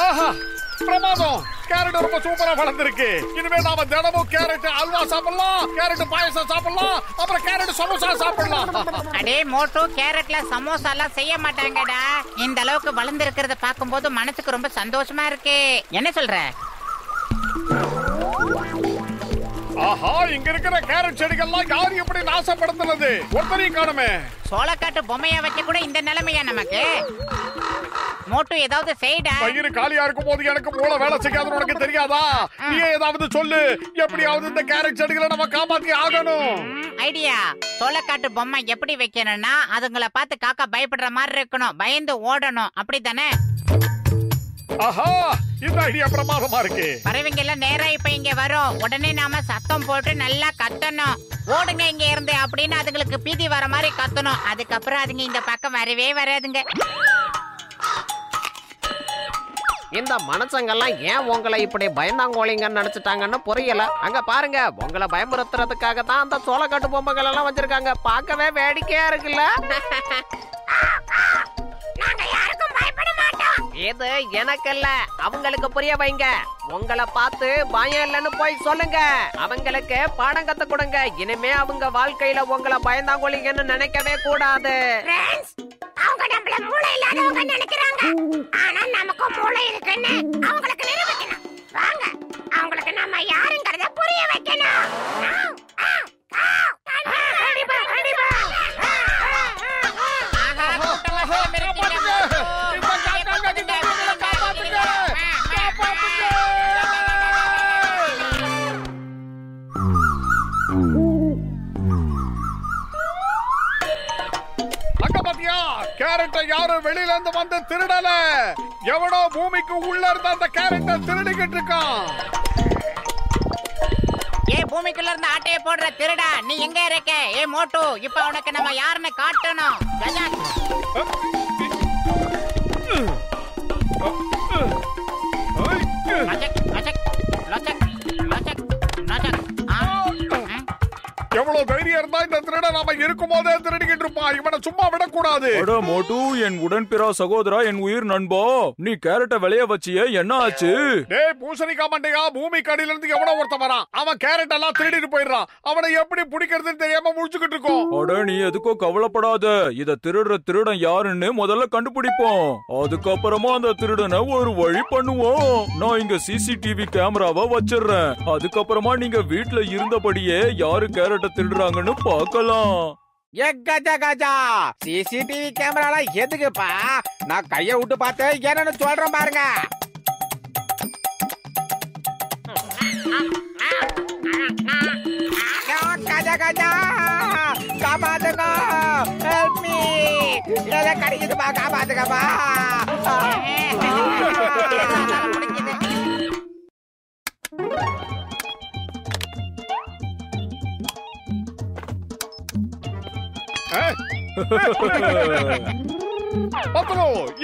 ஆஹா, பிரமாதம்! கேரட் ரொம்ப சூப்பரா வளர்ந்திருக்கு. இனிமே நாம தினமும் கேரட் அல்வா சாப்பிடலாம், கேரட் பாயசம் சாப்பிடலாம், அப்புறம் கேரட் சமோசா சாப்பிடலாம். அடே மோட்டோ, கேரட்ல சமோசா எல்லாம் செய்ய மாட்டாங்கடா. இந்த அளவுக்கு வளர்ந்திருக்கிறத பாக்கும்போது மனசுக்கு ரொம்ப சந்தோஷமா இருக்கு. என்ன சொல்ற? ஆஹா, இங்க இருக்கிற கேரட் செடிகள்லாம் யாரு எப்படி நாசப்படுத்துனது? ஒருத்தரையும் காணுமே. சோளக்காட்டு பொம்மையா வச்சு கூட இந்த நிலைமையா நமக்கு? மோட்டு ஏதாவது செய்டா. பயிறு காலியா இருக்கும் போது எனக்கு மூளை வேலை செய்யாதுன்னு உனக்கு தெரியாதா? நீ ஏதாவது சொல்லு. எப்படியாவது இந்த கேரட் செடிகளை நம்ம காப்பாத்தி ஆகணும். ஐடியா. சோளக்காட்டு பொம்மை எப்படி வைக்கணும்னா அதுங்களை பார்த்து காக்கா பயப்படுற மாதிரி இருக்கணும், பயந்து ஓடணும், அப்படித்தானே? ஆஹா, இந்த ஐடியா பிரமாதமா இருக்கு. பறவைங்க எல்லாம் நேரா இப்ப இங்க வரும். உடனே நாம சத்தம் போட்டு நல்லா கத்தணும். ஓடுங்க இங்க இருந்து அப்படின்னு அதுங்களுக்கு பீதி வர மாதிரி கத்தணும். அதுக்கப்புறம் அதுங்க இந்த பக்கம் வரவே வராதுங்க. இந்த மனுஷங்கெல்லாம் ஏன் உங்களை இப்படி பயந்தாங்கோலிங்கன்னு நினைச்சிட்டாங்கன்னு புரியல. அங்க பாருங்க, உங்களை பயமுறுத்துறதுக்காக தான் அந்த சோளக்காட்டு பொம்மைகள் எல்லாம் வச்சிருக்காங்க. பார்க்கவே வேடிக்கையா இருக்குல்ல? இது எனக்கு இல்ல, அவங்களுக்கு புரிய வைங்க. உங்களை பார்த்து பயம் இல்லைன்னு போய் சொல்லுங்க. அவங்களுக்கு பாடம் கத்து கொடுங்க. இனிமே அவங்க வாழ்க்கையில உங்களை பயந்தாங்கோலிங்கன்னு நினைக்கவே கூடாது. அவங்க நம்மள மூளை இல்லாதவங்க நினைக்கிறாங்க. ஆனா நமக்கு மூளை இருக்குன்னு அவங்களுக்கு நிரூபிக்கணும். வாங்க, அவங்களுக்கு நம்ம யாருங்கறத புரிய வைக்கணும். கேரட்டை யாரும் வெளியில இருந்து வந்து திருடல. எவனோ பூமிக்கு உள்ள இருந்த அந்த கேரட்டை திருடிக்கிட்டு இருக்கான். ஏ, பூமிக்குள்ள இருந்த ஆட்டைய போடுற திருடா, நீ எங்க இருக்க? ஏ மோட்டு, இப்ப உனக்கு நம்ம யாருன்னு காட்டணும். எவ்வளவு தைரியம் இருந்தா இந்த திருட நாம இருக்கும் போதே திருடிக்கிட்டு இருப்பான். இவனை சும்மா விடக்கூடாது. மோட்டு, என் உடன்பிறா சகோதரா, என் உயிர் நண்பா, நீ கேரட்டை விளைய வச்சியே, என்ன ஆச்சு? டேய் பூசணிக்கா மண்டையா, பூமி கடியில இருந்து எவனோ ஒருத்தன் வரான். அவன் கேரட் எல்லாம் திருடிட்டு போயிடுறான். அவனை எப்படி பிடிக்கிறதுன்னு தெரியாம முழிச்சுக்கிட்டு இருக்கோம். அட, நீ எதுக்கோ கவலைப்படாத. இத திருடுற திருடன் யாருன்னு முதல்ல கண்டுபிடிப்போம். அதுக்கப்புறமா அந்த திருடனை ஒரு வழி பண்ணுவோம். நான் இங்க சிசிடிவி கேமராவை வச்சிடுறேன். அதுக்கப்புறமா நீங்க வீட்டுல இருந்தபடியே யாரு கேரட்டை திருடுறாங்கன்னு பார்க்கலாம். சிசிடிவி கேமரா எதுக்குப்பா? நான் கைய விட்டு பார்த்து என்னன்னு சொல்றேன் பாருங்க. காப்பாத்துங்க, ஹெல்ப் மீ, எல்லாம் கிடைக்குதுப்பா, காப்பாத்துங்கப்பா.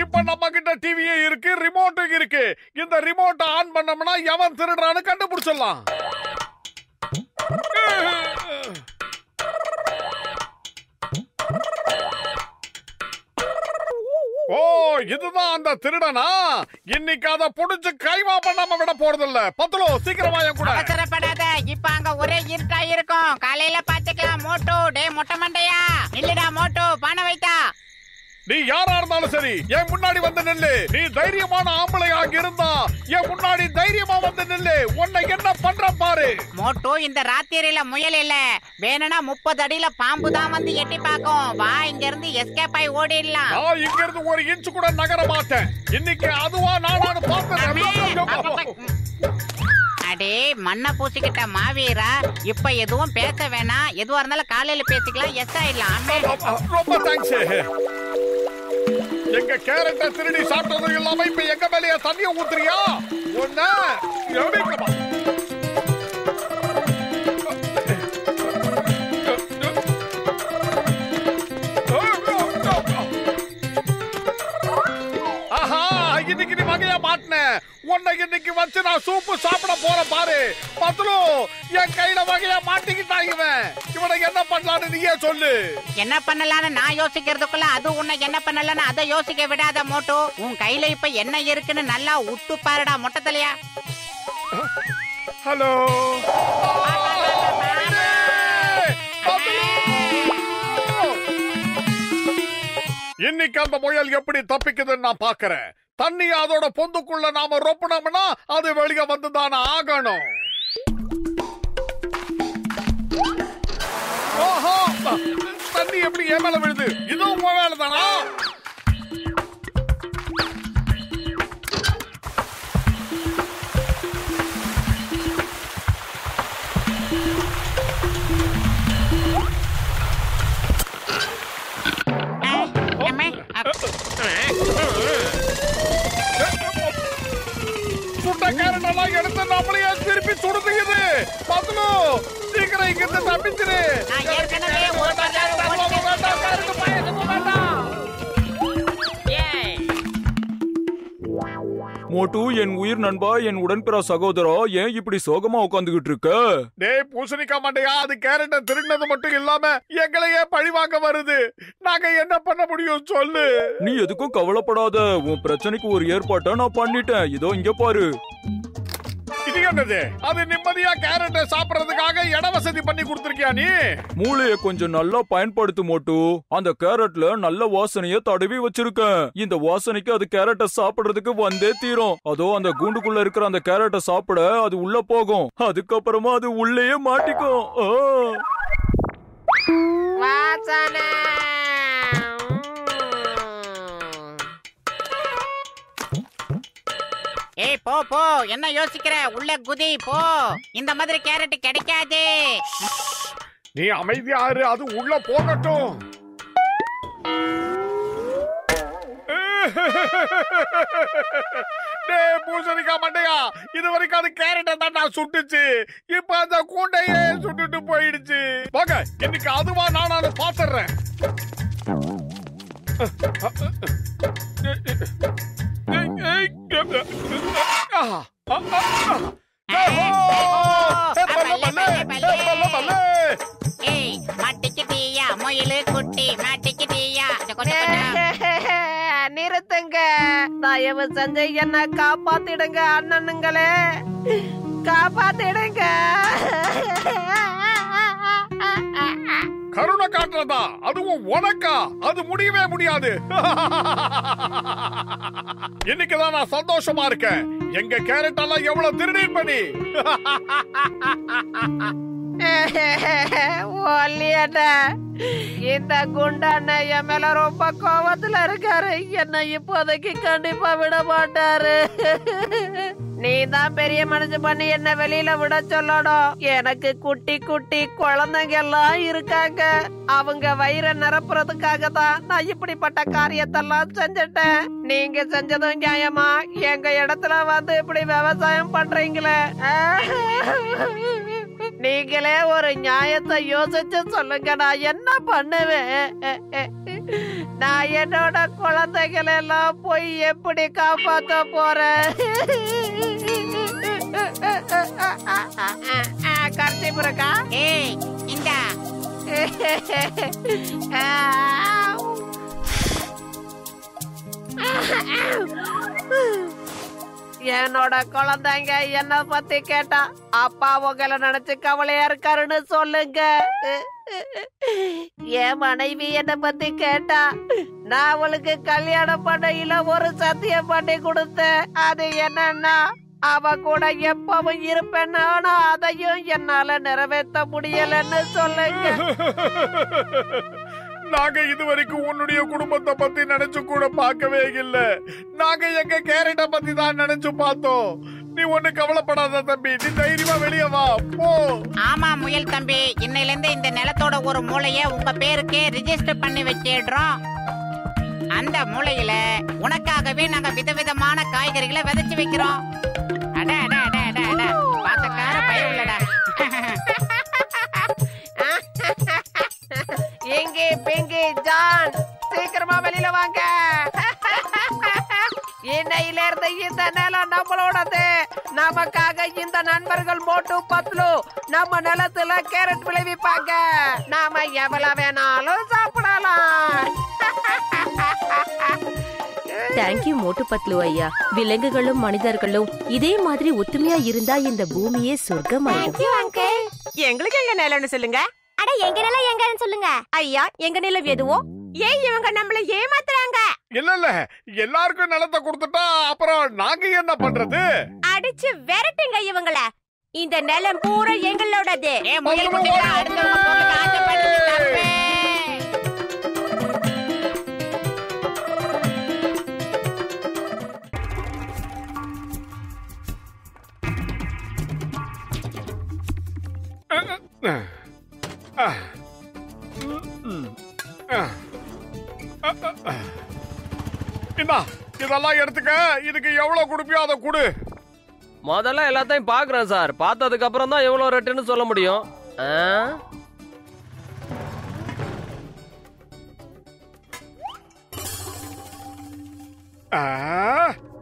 இப்ப நம்ம கிட்ட டிவியே இருக்கு, ரிமோட் இருக்கு. இந்த ரிமோட் ஆன் பண்ணோம்னா எவன் திருடுறான்னு கண்டுபிடிச்சிடலாம். ஓ, இதுதான் அந்த திருடனா? இன்னைக்கு அத புடிச்சு கைமா பண்ணாம விட போறதில்ல. பத்துலோ, சீக்கிரமா என் கூட. அவசரப்படாத, இப்ப அங்க ஒரே இருட்டா இருக்கும். காலையில பாத்துக்கலாம். மோட்டு, டே மொட்டை மண்டையா, இல்லடா மோட்டு, பணம் வைத்தா. நீ யாரா இருந்தாலும் சரி, என் முன்னாடி வந்து நில்லு. நீ தைரியமான ஆம்பளையாக இருந்தா என் முன்னாடி தைரியமா வந்து நில்லு. உன்னை என்ன பண்ற பாரு. மோட்டு, இந்த ராத்திரியில முயல் இல்ல, வேணும்னா 30 அடியில பாம்பு தான் வந்து எட்டி பாக்கும். வா, இங்க இருந்து எஸ்கேப் ஆகி ஓடிடலாம். நான் இங்க இருந்து ஒரு இன்ச் கூட நகர மாட்டேன். இன்னைக்கு அதுவா நானானு பார்த்து. அடே மண்ணை பூசிக்கிட்ட மாவீரா, இப்ப எதுவும் பேச வேணாம். எதுவா இருந்தாலும் காலையில பேசிக்கலாம். எஸ் ஆயிடலாம். ரொம்ப தேங்க்ஸ். எங்க கேரட்டை திருடி சாப்பிட்டது இல்லாம இப்ப எங்க மேலேயே தண்ணிய ஊத்துறியா? ஒண்ணு ஆஹா, இன்னைக்கு நீ வகையா மாட்டின. உன்னை இன்னைக்கு வச்சு நான் சூப்பு சாப்பிட போற பாரு. பத்துலு, என் கையில வகையா மாட்டிக்கிட்டான் இவனை என்ன பண்ணலான்னு நீயே சொல்லு. என்ன பண்ணலான்னு நான் யோசிக்கிறதுக்குள்ள அது உன்னை என்ன பண்ணலன்னு அதை யோசிக்க விடாத மோட்டு. உன் கையில இப்ப என்ன இருக்குன்னு நல்லா உத்து பாருடா மொட்டை தலையா. ஹலோ இன்னைக்கு அந்த முயல் எப்படி தப்பிக்குதுன்னு நான் பாக்குறேன். தண்ணி அதோட பொந்துக்குள்ள நாம ரொப்பினோம்னா அது வெளியே வந்துதானே ஆகணும். ஓஹோ, தண்ணி எப்படி என் மேல விழுது? இதுவும் உன் வேலை தானா? சுட்ட கேரட் எல்லாம் எடுத்து நம்மளையே திருப்பி சுடுது. பத்லு சீக்கிரம் இங்க இருந்து தப்பிச்சிரு. மோட்டு, என் உயிர் நண்பா, என் உடன்பிற சகோதரா, ஏன் இப்படி சோகமா உட்காந்துகிட்டு இருக்க? டேய் பூசணிக்கா மண்டையா, அது கேரட்டை திருடினது மட்டும் இல்லாம எங்களையே பழிவாங்க வருது. நாங்க என்ன பண்ண முடியும் சொல்லு. நீ எதுக்கும் கவலைப்படாத. உன் பிரச்சனைக்கு ஒரு ஏற்பாட்டை நான் பண்ணிட்டேன். இதோ இங்க பாரு. இது என்னது? அது நிம்மதியா கேரட்டை சாப்பிடறதுக்காக இட வசதி பண்ணி கொடுத்திருக்கியா நீ? மூளைய கொஞ்சம் நல்லா பயன்படுத்து மோட்டு. அந்த கேரட்ல நல்ல வாசனைய தடவி வச்சிருக்கேன். இந்த வாசனைக்கு அது கேரட்டை சாப்பிடுறதுக்கு வந்தே தீரும். அதோ அந்த கூண்டுக்குள்ள இருக்கிற அந்த கேரட்டை சாப்பிட அது உள்ள போகும். அதுக்கப்புறமா அது உள்ளேயே மாட்டிக்கும். வாசனை ஏய் போ போ, என்ன யோசிக்கிற? உள்ள குதி போ. இந்த மாதிரி கேரட் கிடைக்காது. நீ அமைதியாரு, அது உள்ள போகட்டும். டேய் பூசணிக்கா மண்டையா, இது வரைக்கும் அது கேரட்டை தான் நான் சுட்டுச்சு. இப்ப அந்த கூண்டையே சுட்டுட்டு போயிடுச்சு. வாங்க, இன்னைக்கு அதுவா நானு பாத்துறேன். நிறுத்துங்க, தயவு செஞ்சு என்ன காப்பாத்திடுங்க அண்ணனுங்களே, காப்பாத்திடுங்க. கருணை காட்டுறதா? அதுவும் உனக்கா? அது முடியவே முடியாது. இன்னைக்குதான் நான் சந்தோஷமா இருக்கேன். எங்க கேரட் எல்லாம் எவ்வளவு திருநீர் பண்ணி. இந்த குண்டான என் மேல ரொம்ப கோவத்துல இருக்காரு. என்ன இப்போதைக்கு கண்டிப்பா விட மாட்டாரு. நீ தான் பெரிய மனசு பண்ணி என்ன வெளியில விட சொல்லணும். எனக்கு குட்டி குட்டி குழந்தைங்க எல்லாம் இருக்காங்க. அவங்க வயிறை நிரப்புறதுக்காக தான் நான் இப்படிப்பட்ட காரியத்தெல்லாம் செஞ்சுட்டேன். நீங்க செஞ்சதும் நியாயமா? எங்க இடத்துல வந்து இப்படி விவசாயம் பண்றீங்களே, நீங்களே ஒரு நியாயத்தை யோசிச்சு சொல்லுங்க. நான் என்ன பண்ணுவேன்? நான் என்னோட குழந்தைகள் எல்லாம் போய் எப்படி காப்பாத்த போறேன்? கர்ச்சிப்பு இருக்கா? ஏய் இந்தா. என்னோட குழந்தைங்க என்ன பத்தி கேட்டா அப்பா உங்களை நினைச்சு கவலையா இருக்காருன்னு சொல்லுங்க. என் மனைவி என்ன பத்தி கேட்டா நான் அவளுக்கு கல்யாணம் பண்ணையில ஒரு சத்தியம் பண்ணி கொடுத்தேன். அது என்னன்னா அவ கூட எப்பவும் இருப்பேன். ஆனா அதையும் என்னால நிறைவேற்ற முடியலன்னு சொல்லுங்க. நாங்க இதுவரைக்கும் உன்னுடைய குடும்பத்தை பத்தி நினைச்சு கூட பார்க்கவே இல்ல. நாங்க எங்க கேரட்டை பத்தி தான் நினைச்சு பார்த்தோம். நீ ஒண்ணு கவலைப்படாத தம்பி, நீ தைரியமா வெளியே வா போ. ஆமா முயல் தம்பி, இன்னையில இருந்து இந்த நிலத்தோட ஒரு மூளைய உங்க பேருக்கு ரிஜிஸ்டர் பண்ணி வச்சிடுறோம். அந்த மூளையில உனக்காகவே நாங்க விதவிதமான காய்கறிகளை விதைச்சு வைக்கிறோம். அட அட அட அட அட, பாத்தக்கார பயம் இல்லடா. இங்கி பிங்கி ஜான், சீக்கிரமா வெளியில வாங்க. இன்னையில இருந்து இந்த நிலம் நம்மளோடது. நமக்காக இந்த நண்பர்கள் மோட்டு பத்லு நம்ம நிலத்துல கேரட் விளைவிப்பாங்க. நாம எவ்வளவு வேணாலும் சாப்பிடலாம். தேங்க்யூ மோட்டு பத்லு ஐயா. விலங்குகளும் மனிதர்களும் இதே மாதிரி ஒத்துமையா இருந்தா இந்த பூமியே சொர்க்கமாயிடும். அங்கிள், எங்களுக்கு எங்க நிலம்னு சொல்லுங்க. அட எங்க நிலம் எங்கன்னு சொல்லுங்க. ஐயா, எங்க நிலம் எதுவோ? ஏன் இவங்க நம்மள ஏமாத்துறாங்க? இல்ல எல்லாருக்கும் நிலத்தை கொடுத்துட்டா அப்புறம் நாங்க என்ன பண்றது? அடிச்சு விரட்டுங்க இவங்கள. இந்த நிலம் பூரா எங்களோடது. முயல் குட்டிகளா, அடுத்தவங்க பொருளுக்கு ஆசைப்படுறது தப்பு. இதெல்லாம் எடுத்துக்க. இதுக்கு எவ்வளவு கொடுப்பியோ அதை கொடு. முதல்ல எல்லாத்தையும் பாக்குறேன் சார். பார்த்ததுக்கு அப்புறம் தான் எவ்வளவு ரேட்டுன்னு சொல்ல முடியும்.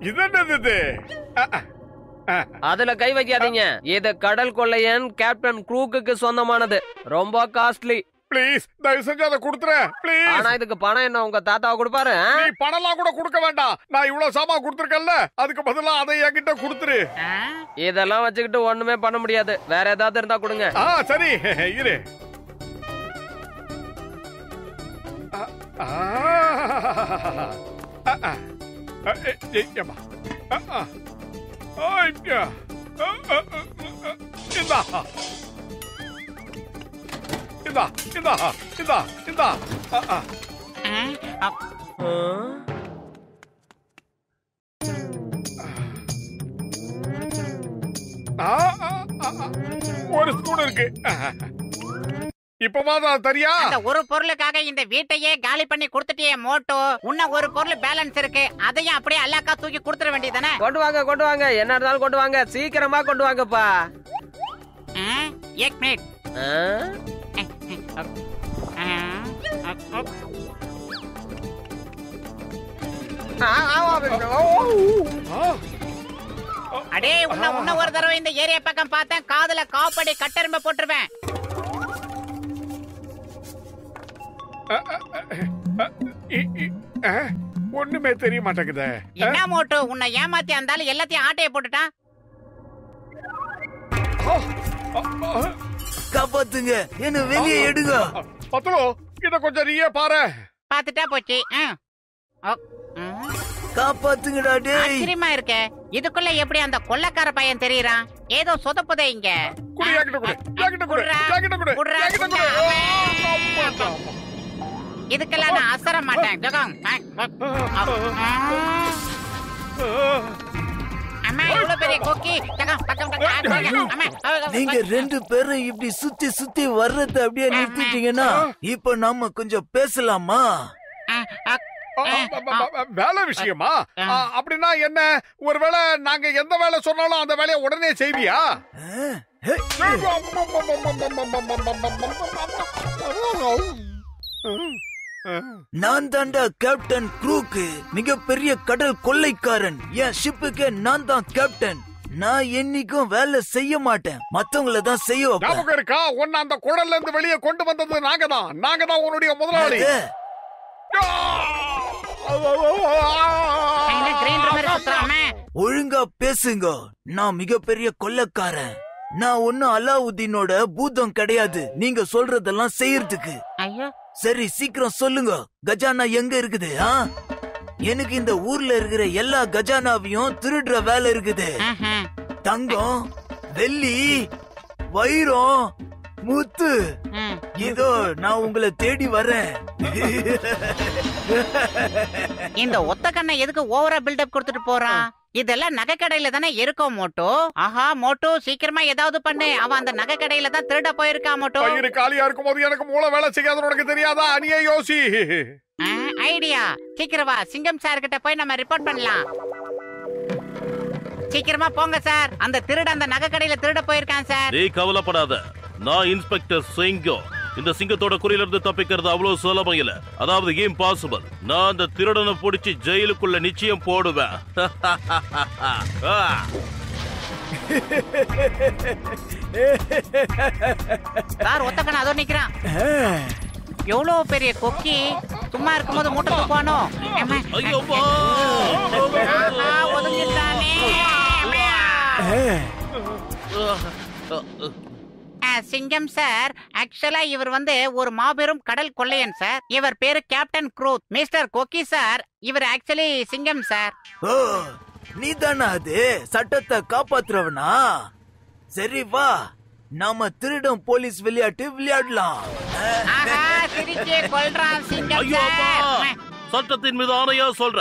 இது என்னது? அதுல கை வைக்காதீங்க. இது கடல் கொள்ளையன் கேப்டன் க்ரூக்கு சொந்தமானது. ரொம்ப காஸ்ட்லி. ப்ளீஸ் தயவு செஞ்சு அதை கொடுத்துரு ப்ளீஸ். ஆனா இதுக்கு பணம் என்ன உங்க தாத்தாவை கொடுப்பாரு? நீ பணம்லாம் கூட கொடுக்க வேண்டாம். நான் இவ்வளவு சாமான் கொடுத்துருக்கேன்ல, அதுக்கு பதிலா அதை என்கிட்ட கொடுத்துரு. இதெல்லாம் வச்சுக்கிட்டு ஒண்ணுமே பண்ண முடியாது. வேற ஏதாவது இருந்தா கொடுங்க. சரி இரு. ஒரு ஸ்பூன் இருக்கு. இப்பமா தெரியா? அந்த ஒரு பொருளுக்காக இந்த வீட்டையே காலி பண்ணி கொடுத்துட்டியே மோட்டோ. இன்னும் ஒரு பொருள் பேலன்ஸ் இருக்கு. அதையும் அப்படியே அல்லாக்கா தூக்கி கொடுத்துட வேண்டியதானே? கொண்டு வாங்க கொண்டு வாங்க. என்ன இருந்தாலும் கொண்டு வாங்க. சீக்கிரமா கொண்டு வாங்கப்பா. एक मिनट. அடே உன்ன ஒரு தடவை இந்த ஏரியா பக்கம் பார்த்தேன். காதுல காப்படி கட்டெரும்ப போட்டுருவேன். ஒண்ணுமே தெரிய மாட்டேங்குது. என்ன மோட்டோ, உன்னை ஏமாத்தி அந்த எல்லாத்தையும் ஆட்டைய போட்டுட்டான். காப்பாத்துங்க, என்ன வெளியே எடுங்க. பத்லு, இத கொஞ்சம் நீயே பாரு. பாத்துட்டா போச்சு. காப்பாத்துங்கடா டேய். ஆச்சரியமா இருக்க. இதுக்குள்ள எப்படி அந்த கொள்ளக்கார பையன் தெரியறான்? ஏதோ சொதப்புதே இங்க. குடி என்கிட்ட குடி. என்கிட்ட குடி. என்கிட்ட குடி. என்கிட்ட குடி. இதுக்கெல்லாம் நான் அசர மாட்டேன். ஜகம். அம்மா இவ்வளவு பெரிய கொக்கி. நீங்க ரெண்டு பேரும் இப்படி சுத்தி சுத்தி வர்றத அப்படியே நிறுத்திட்டீங்கன்னா இப்ப நாம கொஞ்சம் பேசலாமா? வேலை விஷயமா? அப்படின்னா என்ன? ஒருவேளை நாங்க எந்த வேலை சொன்னாலும் அந்த வேலையை உடனே செய்வியா? நான் தாண்டா கேப்டன் க்ரூக்கு, மிகப்பெரிய கடல் கொள்ளைக்காரன். என் ஷிப்புக்கு நான் தான் கேப்டன். நான் என்னைக்கும் வேலை செய்ய மாட்டேன், மத்தவங்கள தான் செய்ய வைப்பேன். ஞாபகம் இருக்கா? உன்னை அந்த குடல்ல இருந்து வெளியே கொண்டு வந்தது நாங்க தான் உன்னுடைய முதலாளி. ஒழுங்கா பேசுங்க. நான் மிகப்பெரிய கொள்ளைக்காரன். நான் ஒன்னும் அலாவுதீனோட பூதம் கிடையாது நீங்க சொல்றதெல்லாம் செய்யறதுக்கு. சரி சீக்கிரம் சொல்லுங்க, கஜானா எங்க இருக்குது? எனக்கு இந்த ஊர்ல இருக்கிற எல்லா கஜானாவையும் திருடுற வேலை இருக்குது. தங்கம், வெள்ளி, வைரம், முத்து, இதோ நான் உங்களை தேடி வரேன். இந்த ஒத்த கண்ணை எதுக்கு ஓவரா பில்டப் கொடுத்துட்டு போறான்? இதெல்லாம் நகை கடையில தானே இருக்கும் மோட்டோ. ஆஹா மோட்டோ, சீக்கிரமா ஏதாவது பண்ணு. அவன் அந்த நகை கடையில தான் திருட போயிருக்கான் மோட்டோ. பயிறு காலியா இருக்கும் போது எனக்கு மூளை வேலை செய்யாத உனக்கு தெரியாதா? நீயே யோசி. ஐடியா. சீக்கிரம் வா, சிங்கம் சார் கிட்ட போய் நம்ம ரிப்போர்ட் பண்ணலாம். சீக்கிரமா போங்க சார். அந்த திருட அந்த நகை கடையில திருட போயிருக்கான் சார். நீ கவலைப்படாத, நான் இன்ஸ்பெக்டர் சிங்கம். இந்த சிங்கத்தோட குறியில இருந்து தப்பிக்கிறது அவ்வளவு சுலபம் இல்ல. அதாவது இம்பாசிபிள். நான் அந்த திருடனை பிடிச்சி ஜெயிலுக்குள்ள நிச்சயம் போடுவேன். சார் ஒத்தக்கண்ண அதோ நிக்கிறான். எவ்வளவு பெரிய கொக்கி சும்மா இருக்கும்போது மூட்டை தூக்குவானோ. ஒதுங்கிட்டானே. சிங்கம் சார், ஆக்சுவலா இவர் ஒரு மாபெரும் கடல் கொள்ளையன் சார். இவர் பேரு கேப்டன் க்ரூத். மிஸ்டர் கொக்கி சார், இவர் ஆக்சுவலி சிங்கம் சார். ஓ, நீதானா அது சட்டத்தை காப்பாத்துறவனா? சரி வா, நாம திருடம் போலீஸ் விளையாட்டு விளையாடலாம். சட்டத்தின் மீது ஆணையா சொல்ற,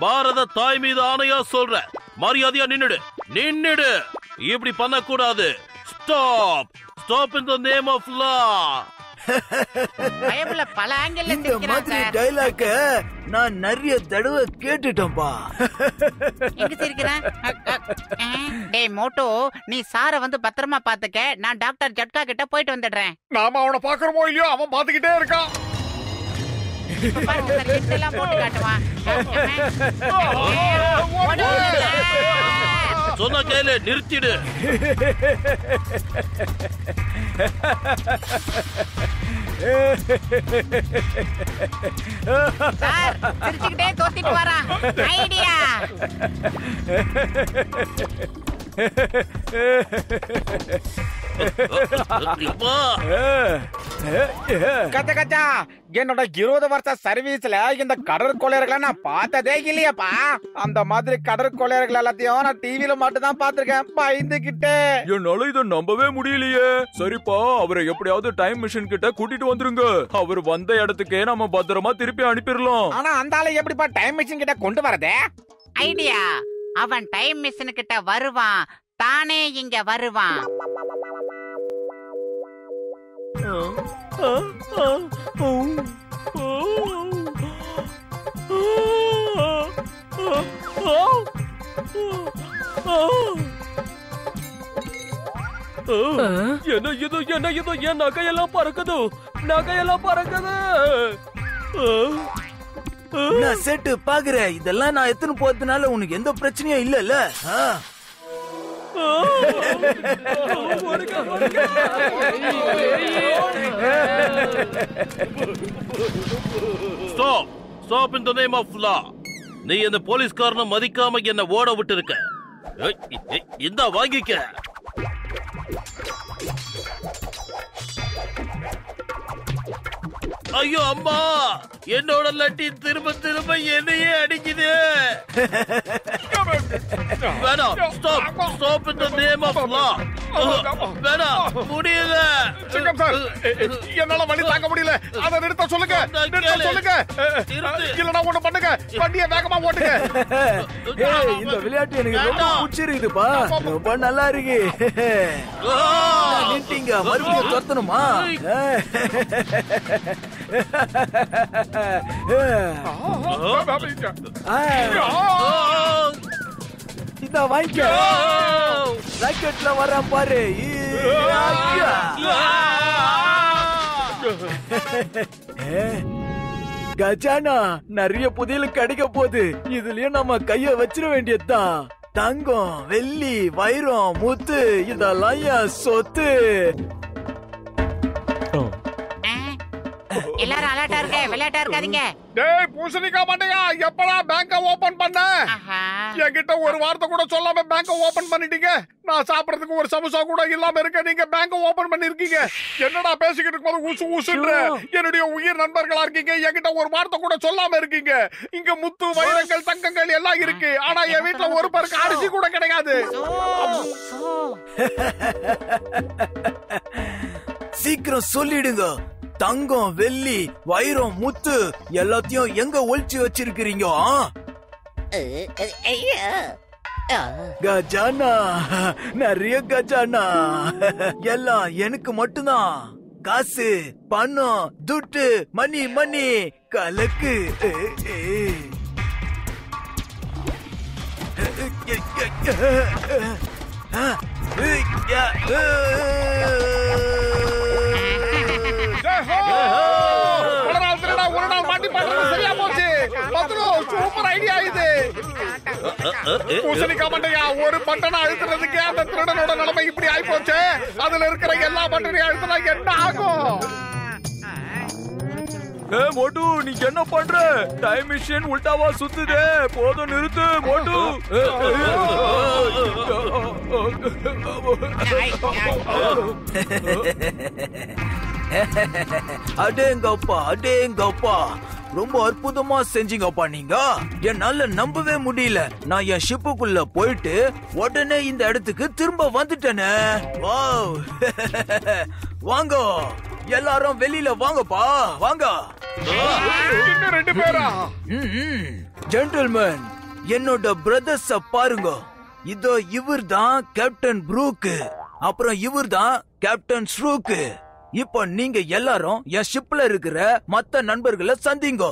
பாரத தாய் மீது ஆணையா சொல்ற, மரியாதையா நின்னுடு. இப்படி பண்ண கூடாது. Stop stop in the name of law. பல ஆங்கிள் இந்த மாதிரி டைலாக் நான் நிறைய தடவை கேட்டுட்டேன்பா. எங்க சிரிக்கிறேன்? டேய் மோட்டோ, நீ சார பத்திரமா பாத்துக்க. நான் டாக்டர் ஜட்கா கிட்ட போயிட்டு வந்துடுறேன். நாம அவனை பாக்குறோமோ இல்லையோ, அவன் பாத்துக்கிட்டே இருக்கான். போட்டு காட்டுவான். சொன்ன கையில நிறுத்திடு. சார் சிரிச்சுக்கிட்டே தோத்திட்டு வரான். ஐடியா. கச்சா என்னோட 20 வருஷ சர்வீஸ்ல இந்த கடற்கொள்ளையர்களை நான் பார்த்ததே இல்லையாப்பா. அந்த மாதிரி கடற்கொள்ளையர்கள் எல்லாத்தையும் நான் டிவில மட்டும் தான் பாத்திருக்கேன். பயந்துகிட்டே என்னால இதை நம்பவே முடியலையே. சரிப்பா, அவரை எப்படியாவது டைம் மிஷின் கிட்ட கூட்டிட்டு வந்துருங்க. அவர் வந்த இடத்துக்கே நம்ம பத்திரமா திருப்பி அனுப்பிடலாம். ஆனா அந்த ஆளை எப்படிப்பா டைம் மிஷின் கிட்ட கொண்டு வரதே? ஐடியா, அவன் டைம் மிஷின் கிட்ட வருவான், தானே இங்க வருவான். என்ன இது என் நகையெல்லாம் பறக்குது. நான் செட்டு பாக்குறேன். இதெல்லாம் நான் எத்தனை போறதுனால உனக்கு எந்த பிரச்சனையும் இல்லல்ல? Stop stop in the name of law. நீ இந்த போலீஸ்காரனை மதிக்காம என்ன ஓட விட்டு இருக்க. இந்த வாங்கிக்க. ஐயோ அம்மா, என்னோட லட்டி திரும்ப திரும்ப என்னையே அடிக்குது. வேணாம், stop stop in the name of law. வேணாம், முடியல. சிங்கம் சார், என்னால வலி தாங்க முடியல. அதை நிறுத்த சொல்லுங்க. இல்லனா ஒண்ணு பண்ணுங்க, வண்டியை வேகமா ஓட்டுங்க. இந்த விளையாட்டு எனக்கு ரொம்ப பிடிச்சிருக்குதுப்பா. ரொம்ப நல்லா இருக்கு. நின்ட்டீங்க, மறுபடியும் துரத்தணுமா? இதா வாங்கிக்க. ராக்கெட்ல வர பாரு. கஜானா நிறைய புதையல் கிடைக்க போகுது. இதுலயும் நம்ம கைய வச்சிட வேண்டியதுதான். தங்கம், வெள்ளி, வைரம், முத்து இதெல்லாம் என் சொத்து. எல்லாரும் அலர்ட்டா இருக்க, விளையாட்டா இருக்காதீங்க. டேய் பூசணிக்கா மண்டையா, எப்படா பேங்க ஓபன் பண்ண? என்கிட்ட ஒரு வார்த்தை கூட சொல்லாம பேங்க ஓபன் பண்ணிட்டீங்க. நான் சாப்பிடறதுக்கு ஒரு சமோசா கூட இல்லாம இருக்க நீங்க பேங்க ஓபன் பண்ணிருக்கீங்க. என்னடா பேசிக்கிட்டு இருக்கும்போது ஊசு ஊசுன்ற? என்னுடைய உயிர் நண்பர்களா இருக்கீங்க, என்கிட்ட ஒரு வார்த்தை கூட சொல்லாம இருக்கீங்க. இங்க முத்து, வைரங்கள், தங்கங்கள் எல்லாம் இருக்கு. ஆனா என் வீட்டுல ஒரு பருக்கு அரிசி கூட கிடையாது. சீக்கிரம் சொல்லிடுங்க. தங்கம், வெள்ளி, வைரம், முத்து எல்லாத்தையும் எங்க ஒளிச்சு வச்சிருக்கிறீங்க? கஜானா, நிறைய கஜானா. எல்லாம் எனக்கு மட்டும்தான். காசு, பணம், துட்டு, மணி மணி கலக்கு. ஒரு நாள் மாட்டி பாட்டு சரியா போச்சு. சூப்பர் ஐடியா இது. பூசணிக்காய் மண்டையா, ஒரு பட்டனை அழுத்துறதுக்கே அந்த திருடனோட நிலைமை இப்படி ஆயிப்போச்சு. அதுல இருக்கிற எல்லா பட்டனையும் அழுத்தினா என்ன ஆகும்? மோட்டு நீ என்ன பண்ற? டைம் மிஷின் உல்டாவா சுத்துதே. போதும் நிறுத்து மோட்டு. அடேங்கப்பா அடேங்கப்பா, ரொம்ப அற்புதமா செஞ்சீங்கப்பா நீங்க. என்னால நம்பவே முடியல. நான் என் ஷிப்புக்குள்ள போயிட்டு உடனே இந்த இடத்துக்கு திரும்ப வந்துட்டேனே. வாவ். வாங்க எல்லாரும் வெளியில வாங்கப்பா, வாங்க. இன்னும் 2 பேரா? ஜென்டில்மேன், என்னோட பிரதர்ஸ பாருங்க. இதோ இவர் தான் கேப்டன் ப்ரூக், அப்புறம் இவர் தான் கேப்டன் ஸ்ரூக். இப்போ நீங்க எல்லாரும் என் ஷிப்ல இருக்கிற மத்த நண்பர்களை சந்திங்க.